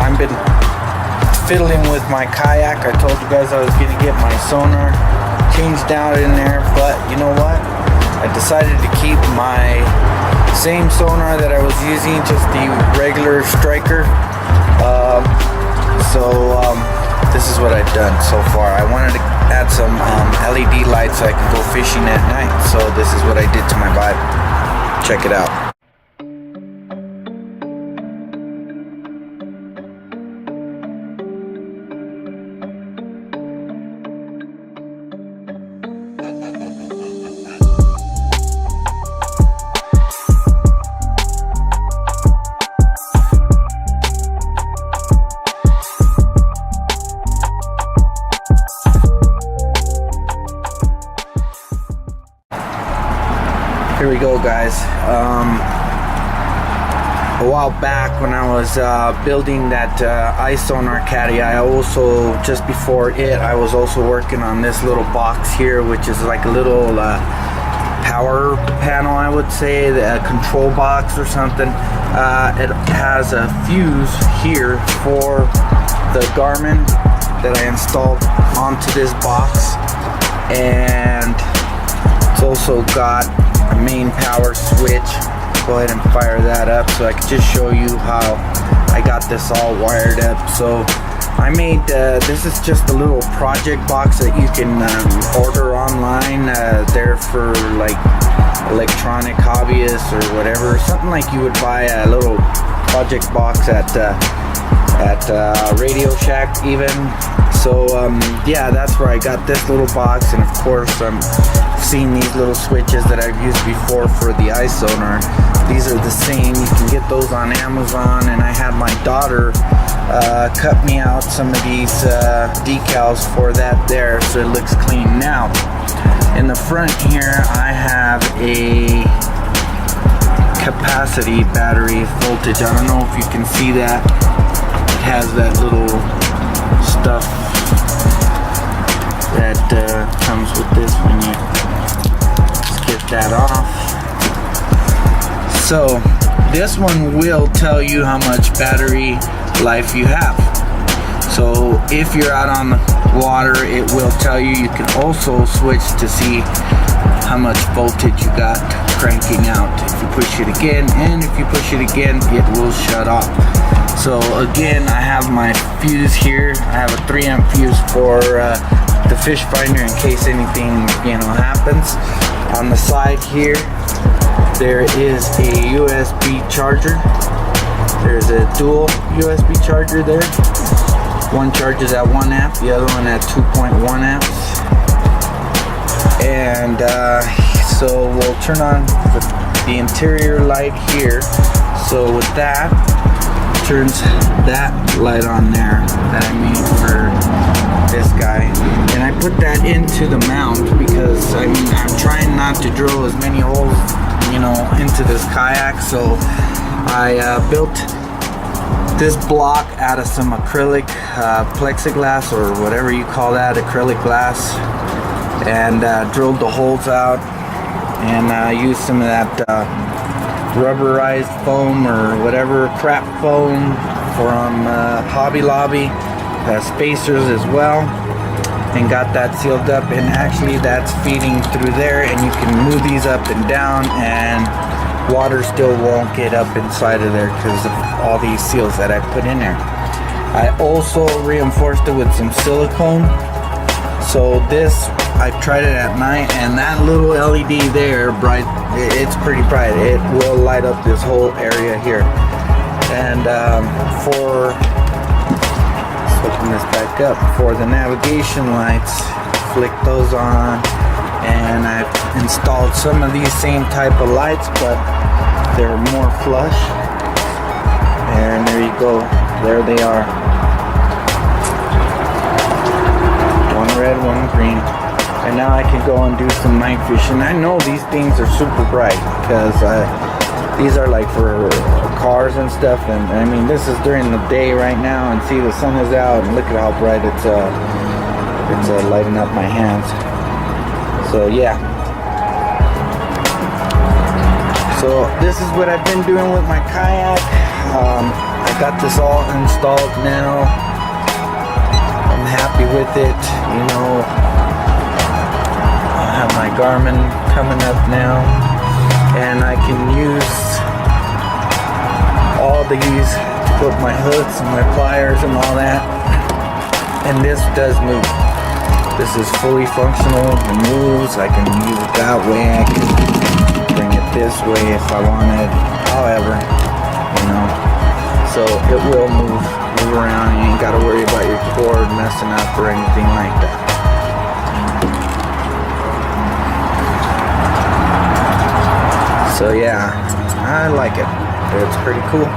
I've been fiddling with my kayak. I told you guys I was gonna get my sonar changed out in there, but you know what? I decided to keep my same sonar that I was using, just the regular striker. This is what I've done so far. I wanted to add some LED lights so I can go fishing at night. So this is what I did to my Vibe. Check it out. Here we go, guys. A while back when I was building that iSonar caddy, I also, just before it, I was also working on this little box here, which is like a little power panel, I would say, a control box or something. It has a fuse here for the Garmin that I installed onto this box, and it's also got a main power switch. Go ahead and fire that up so I can just show you how I got this all wired up. So I made this is just a little project box that you can order online. There for like electronic hobbyists or whatever, something like you would buy a little project box at Radio Shack even. So yeah, that's where I got this little box, and of course I'm seeing these little switches that I've used before for the iSonar. These are the same. You can get those on Amazon, and I had my daughter cut me out some of these decals for that there, so it looks clean. Now in the front here I have a capacity battery voltage. I don't know if you can see that. It has that little stuff that comes with this when you get that off. So this one will tell you how much battery life you have. So if you're out on the water, it will tell you. You can also switch to see how much voltage you got cranking out. If you push it again, and if you push it again, it will shut off. So again, I have my fuse here. I have a 3 amp fuse for the fish finder in case anything, you know, happens. On the side here, there is a USB charger. There's a dual USB charger there. One charges at 1 amp, the other one at 2.1 amps. And so we'll turn on the interior light here. So with that, turns that light on there that I made for this guy, and I put that into the mount because I mean I'm trying not to drill as many holes, you know, into this kayak. So I built this block out of some acrylic plexiglass, or whatever you call that, acrylic glass, and drilled the holes out, and used some of that rubberized foam or whatever crap foam from Hobby Lobby, spacers as well, and got that sealed up. And actually that's feeding through there, and you can move these up and down, and water still won't get up inside of there because of all these seals that I put in there. I also reinforced it with some silicone. So this, I tried it at night, and that little LED there, bright, it's pretty bright. It will light up this whole area here. And let's open this back up. For the navigation lights, flick those on, and I've installed some of these same type of lights, but they're more flush. And there you go. There they are. One red, one green. And now I can go and do some night fishing. I know these things are super bright because these are like for cars and stuff. And I mean, this is during the day right now, and see, the sun is out, and look at how bright it's lighting up my hands. So yeah. So this is what I've been doing with my kayak. I I got this all installed now. I'm happy with it. You know, I have my Garmin coming up now, and I can use all these to put my hooks and my pliers and all that. And this does move. This is fully functional. It moves. I can use it that way. I can bring it this way if I wanted. However, you know, so it will move around. You ain't got to worry about your cord messing up or anything like that. So yeah, I like it. It's pretty cool.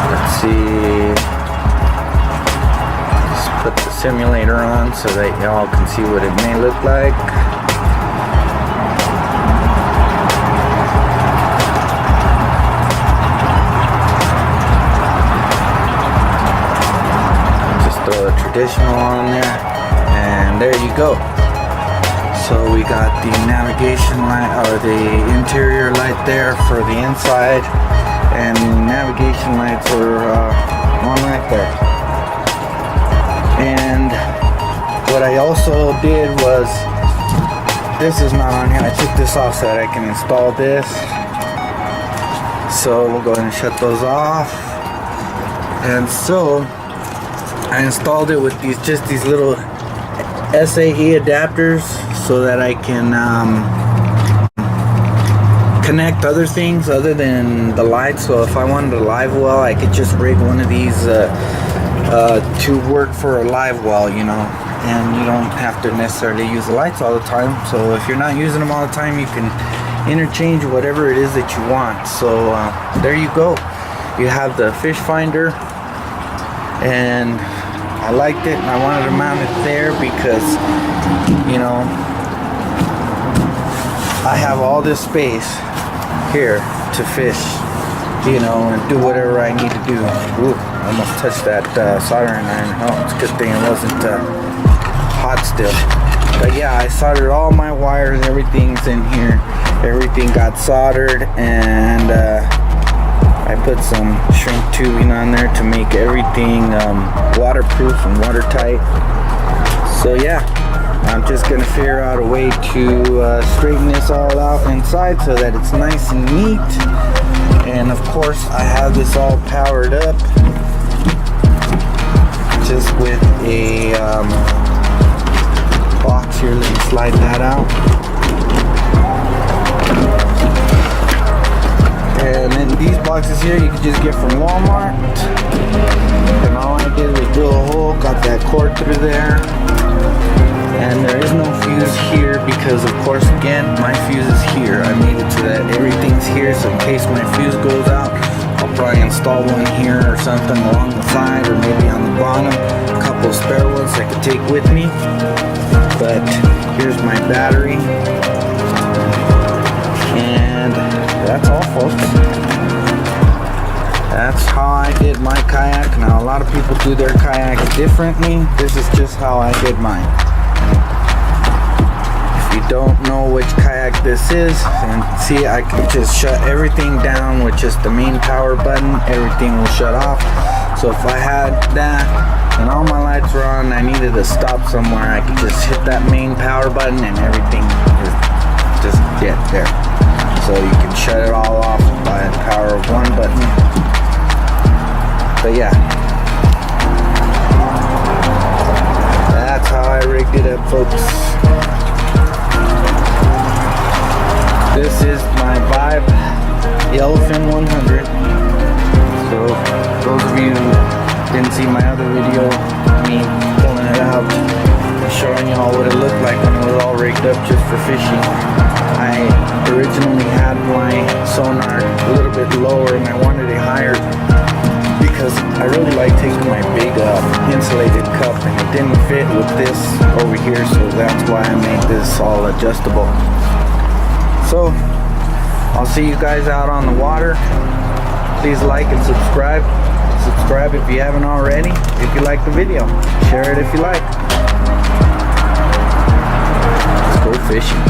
Let's see. Just put the simulator on so that y'all can see what it may look like. Just throw a traditional on there, and there you go. So we got the navigation light, or the interior light there for the inside, and the navigation lights are on right there. And what I also did was, this is not on here, I took this off so that I can install this. So we'll go ahead and shut those off. And so I installed it with these little SAE adapters, so that I can connect other things other than the lights. So if I wanted a live well, I could just rig one of these to work for a live well, you know, and you don't have to necessarily use the lights all the time. So if you're not using them all the time, you can interchange whatever it is that you want. So there you go. You have the fish finder, and I liked it, and I wanted to mount it there because, you know, I have all this space here to fish, you know, and do whatever I need to do. Ooh, I almost touched that soldering iron. Oh, it's a good thing it wasn't hot still. But yeah, I soldered all my wires, everything's in here. Everything got soldered, and I put some shrink tubing on there to make everything waterproof and watertight. So yeah, I'm just gonna figure out a way to straighten this all out inside so that it's nice and neat. And of course, I have this all powered up just with a box here. Let me slide that out. And then these boxes here you can just get from Walmart. And all I did was drill a hole, got that cord through there. And there is no fuse here because, of course, again, my fuse is here. I made it so that everything's here, so in case my fuse goes out, I'll probably install one here or something along the side, or maybe on the bottom. A couple of spare ones I could take with me. But here's my battery. And that's all, folks. That's how I did my kayak. Now, a lot of people do their kayak differently. This is just how I did mine. If you don't know which kayak this is, and see, I can just shut everything down with just the main power button. Everything will shut off. So if I had that and all my lights were on, I needed to stop somewhere, I could just hit that main power button and everything is just get there. So you can shut it all off by the power of one button. But yeah, that's how I rigged it up, folks. This is my Vibe Yellowfin 100. So those of you who didn't see my other video, me pulling it out and showing y'all what it looked like when it was all rigged up just for fishing. I originally had my sonar a little bit lower, and I wanted it higher because I really like taking my big insulated cup, and it didn't fit with this over here, so that's why I made this all adjustable. So I'll see you guys out on the water. Please like and subscribe. Subscribe if you haven't already. If you like the video, share it if you like. Let's go fishing.